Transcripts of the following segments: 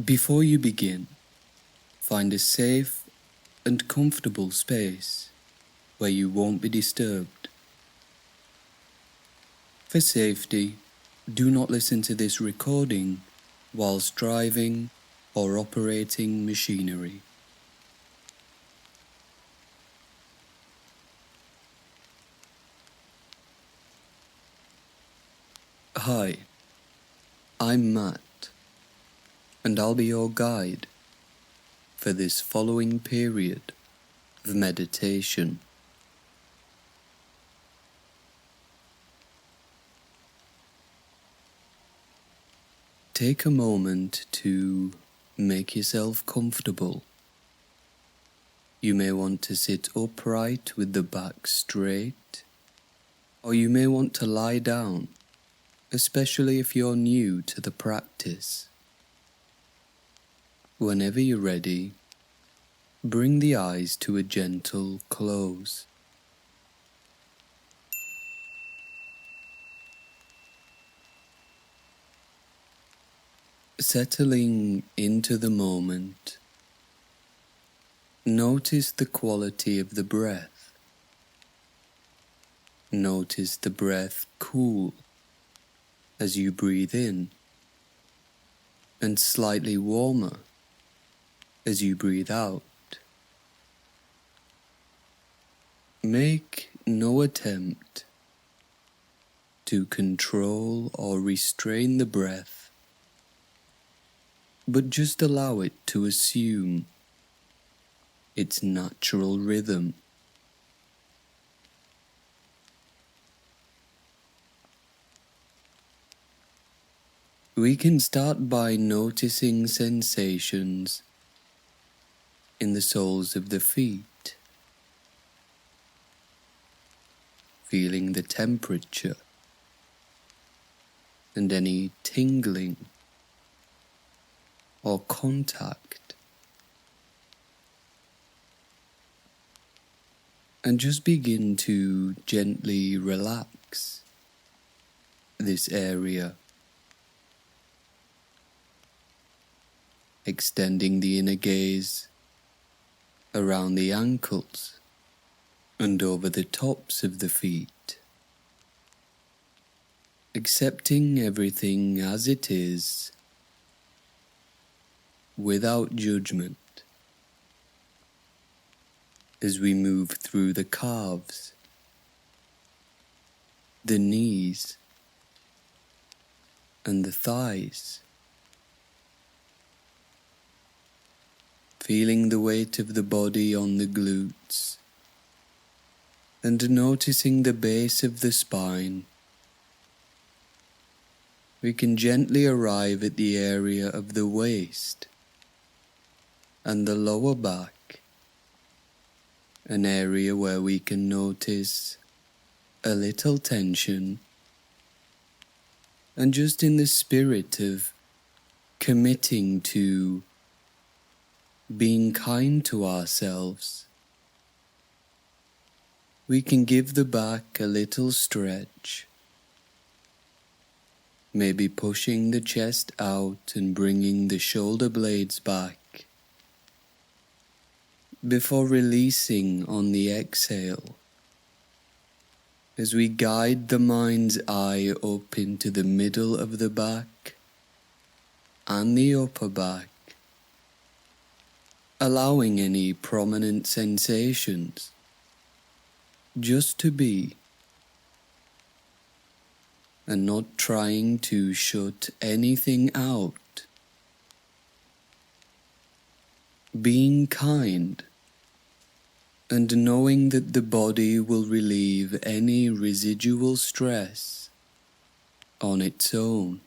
Before you begin, find a safe and comfortable space where you won't be disturbed. For safety, do not listen to this recording whilst driving or operating machinery. Hi, I'm Matt, and I'll be your guide for this following period of meditation. Take a moment to make yourself comfortable. You may want to sit upright with the back straight, or you may want to lie down, especially if you're new to the practice. Whenever you're ready, bring the eyes to a gentle close. Settling into the moment, notice the quality of the breath. Notice the breath cool as you breathe in, and slightly warmer as you breathe out. Make no attempt to control or restrain the breath, but just allow it to assume its natural rhythm. We can start by noticing sensations in the soles of the feet, feeling the temperature and any tingling or contact. And just begin to gently relax this area, extending the inner gaze around the ankles and over the tops of the feet, accepting everything as it is without judgment. As we move through the calves, the knees, and the thighs, feeling the weight of the body on the glutes, and noticing the base of the spine, we can gently arrive at the area of the waist and the lower back, an area where we can notice a little tension, and just in the spirit of committing to being kind to ourselves, we can give the back a little stretch, maybe pushing the chest out and bringing the shoulder blades back, before releasing on the exhale, as we guide the mind's eye up into the middle of the back and the upper back, allowing any prominent sensations just to be, and not trying to shut anything out. Being kind and knowing that the body will relieve any residual stress on its own.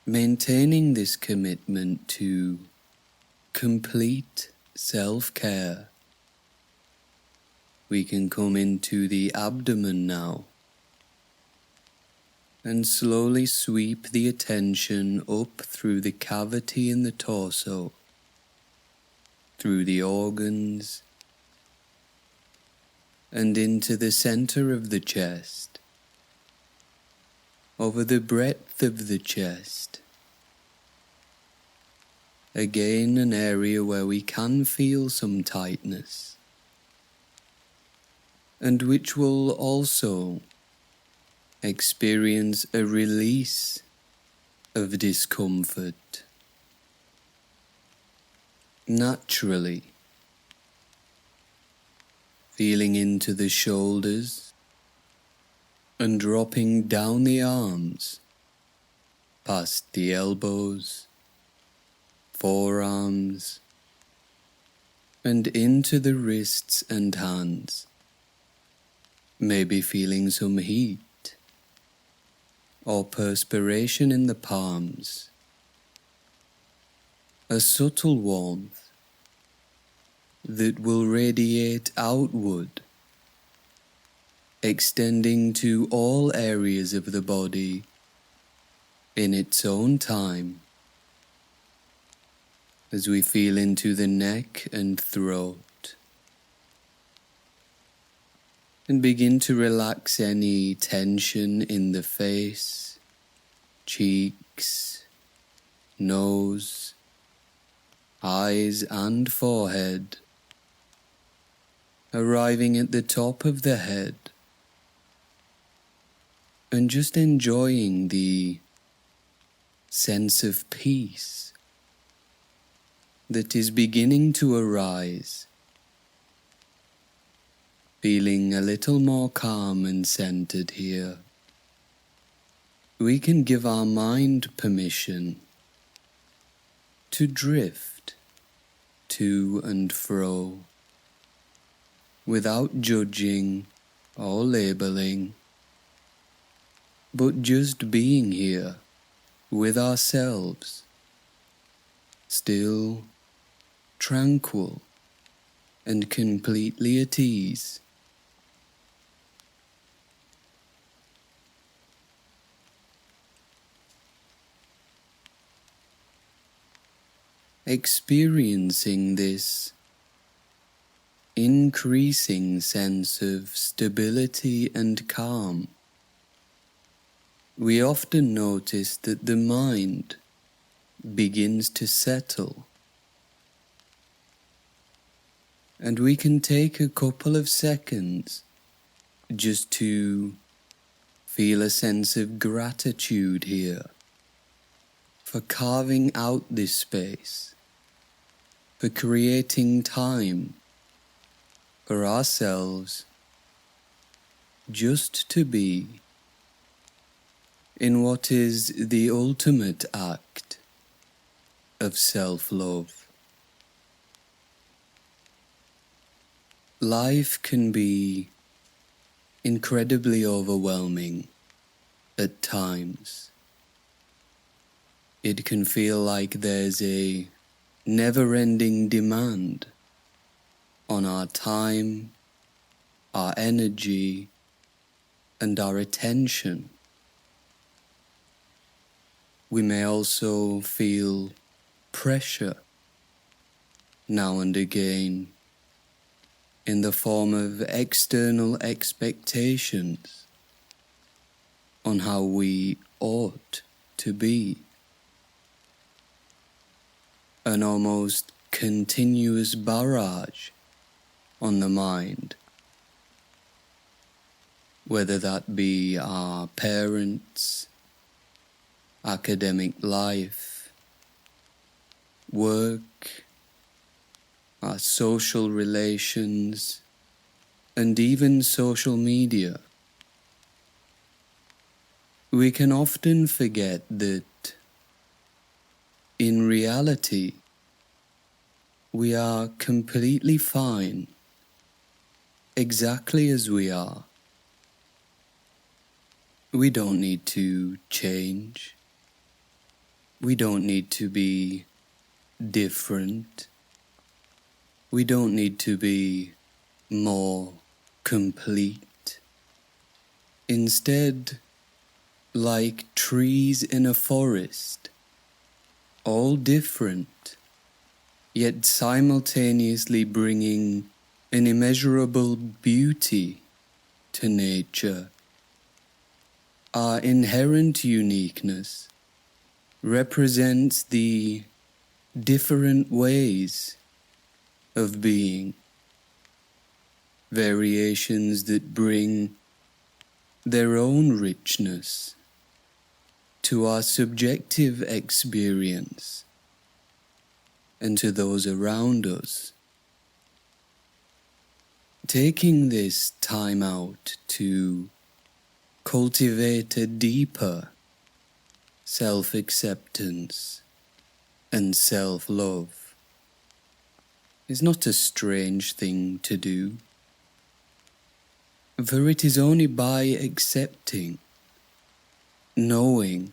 Maintaining this commitment to complete self-care, we can come into the abdomen now and slowly sweep the attention up through the cavity in the torso, through the organs, and into the center of the chest, over the breadth of the chest, again an area where we can feel some tightness, and which will also experience a release of discomfort naturally, feeling into the shoulders and dropping down the arms, past the elbows, forearms, and into the wrists and hands, maybe feeling some heat or perspiration in the palms, a subtle warmth that will radiate outward, extending to all areas of the body in its own time, as we feel into the neck and throat, and begin to relax any tension in the face, cheeks, nose, eyes and forehead, arriving at the top of the head, and just enjoying the sense of peace that is beginning to arise, feeling a little more calm and centered here. We can give our mind permission to drift to and fro without judging or labeling, but just being here with ourselves, still, tranquil, and completely at ease. Experiencing this increasing sense of stability and calm, we often notice that the mind begins to settle, and we can take a couple of seconds just to feel a sense of gratitude here for carving out this space, for creating time for ourselves just to be in what is the ultimate act of self-love. Life can be incredibly overwhelming at times. It can feel like there's a never-ending demand on our time, our energy, and our attention. We may also feel pressure now and again in the form of external expectations on how we ought to be. An almost continuous barrage on the mind, whether that be our parents, academic life, work, our social relations, and even social media. We can often forget that in reality, we are completely fine, exactly as we are. We don't need to change. We don't need to be different. We don't need to be more complete. Instead, like trees in a forest, all different, yet simultaneously bringing an immeasurable beauty to nature. Our inherent uniqueness represents the different ways of being, variations that bring their own richness to our subjective experience and to those around us. Taking this time out to cultivate a deeper self-acceptance and self-love is not a strange thing to do, for it is only by accepting, knowing,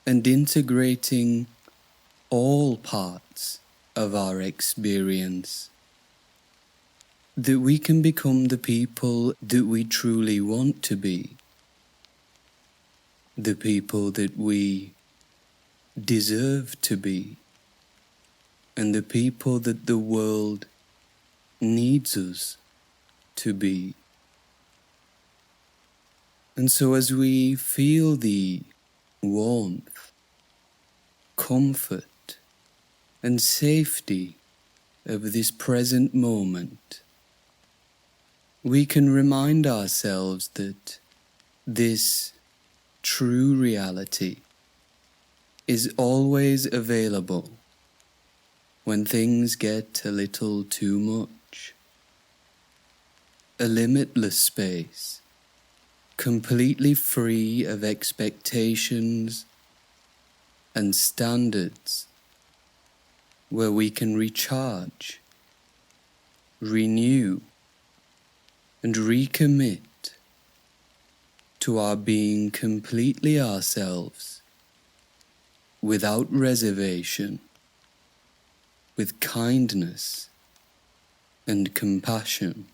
and integrating all parts of our experience that we can become the people that we truly want to be, the people that we deserve to be, and the people that the world needs us to be. And so as we feel the warmth, comfort, and safety of this present moment, we can remind ourselves that this true reality is always available when things get a little too much. A limitless space, completely free of expectations and standards, where we can recharge, renew, and recommit to our being completely ourselves, without reservation, with kindness and compassion.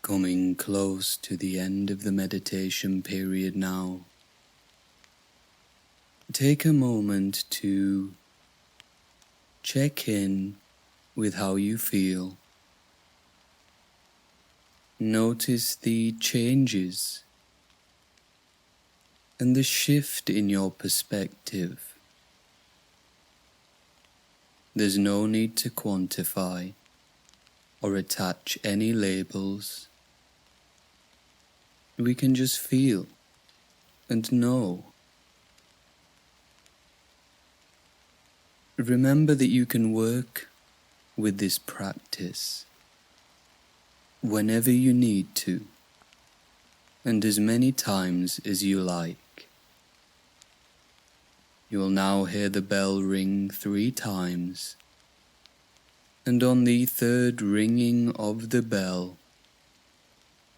Coming close to the end of the meditation period now, take a moment to check in with how you feel. Notice the changes and the shift in your perspective. There's no need to quantify or attach any labels. We can just feel and know. Remember that you can work with this practice whenever you need to, and as many times as you like. You will now hear the bell ring 3 times, and on the 3rd ringing of the bell,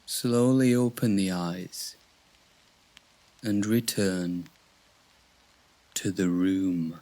slowly open the eyes and return to the room.